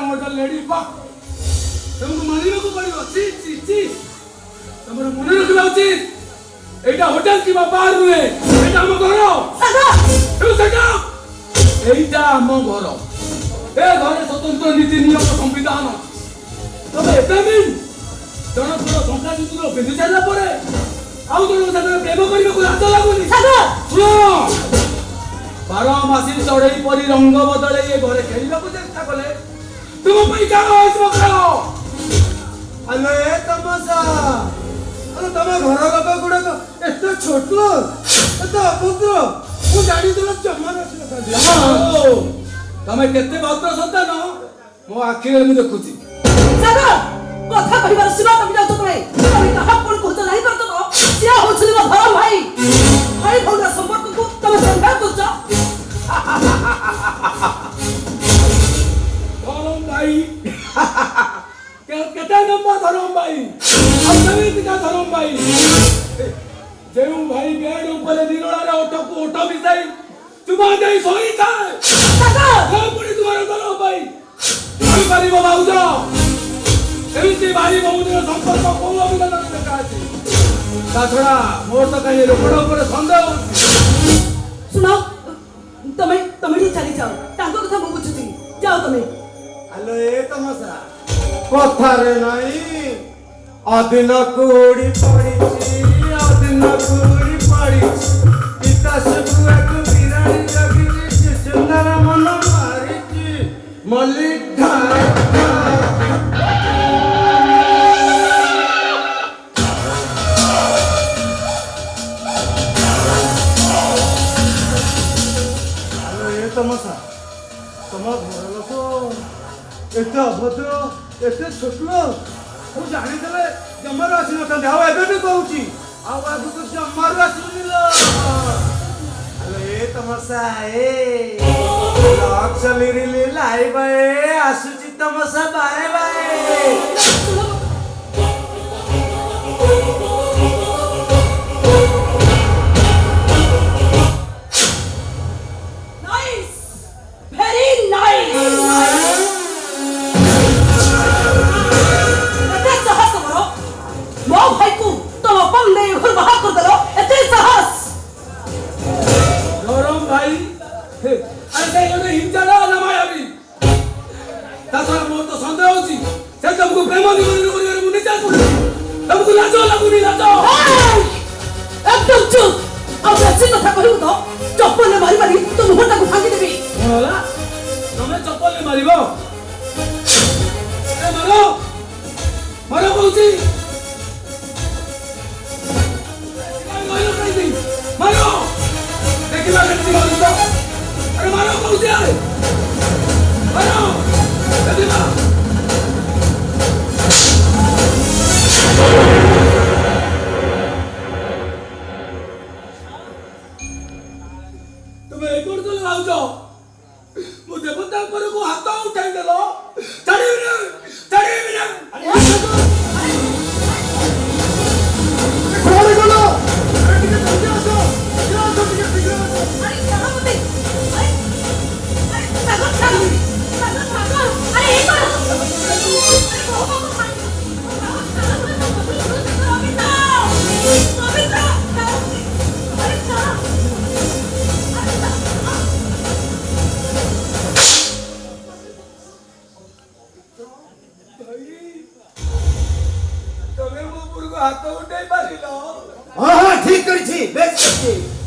मोटा लेडी बा तुमको मानिबा को पड़िबो ची ची ची तमरा मने रखबा उचित एटा होटल की बाहर हुए एटा हम घर सागा तू सागा एटा हम घर ए घरे स्वतंत्र नीति नियम संविधान तबे एतमिन जनपुर संख्या जुतुरो बेदि जाला परे आउ जन सागर प्रेम करिबा को लाज लागुनी सागा सुनो 12 मासी चढ़ई परी रंग बदले ये घरे खेलिबा को चेष्टा कले तुम पई का होइस मकरो अले ए तमसा अरे तम घर लोक गुडा को एते छोटलो एते अपुत्र मु गाडी देला जमा रस था तमे केते भद्र संतान मो आखिरे मु देखुची सागा कथा कहिबार सीमा तमे जाउ तमे तमे कहा कोन कहत नाही परत तो सिया होछली मो धरम भाई भाई भौना संपर्क को तमे संभाल करछ धरम भाई केते नंबर धरम भाई अब तमे का धरम भाई जेउ भाई बेड ऊपर निरोला रे ओटो को ओटो मिसाई तुमा दे सोई था काका हम पुरी तुम्हारा धरम भाई हम परिबो बाउजो एमिति भाई बहुदेर संपर्क को अभिनंदन देखाछि ताछड़ा मोर तो कहीं रोकड़ ऊपर संदेह सुनो तमे तमे चली जाओ तांको कथा मु बुझुची जाओ तमे हेलो ए तमसा कथा रे नाही अदिन कोडी पड़ीची अदिन कोडी पड़ीची पिता सबुआ को बिरानी जगी सुंदर मन मारीची मलिक तमसा तुम घर लोक एत अभद्र एत छोट मु जानी देले जमार आसी न था एबे भी कहूची आगु तो जमार आसीनी लो अरे तमसा ए लॉक चली लाइव ए आसुची तमसा बाय बाय हाथ उठाई पारिलो हां ठीक करिछि बेस करिछि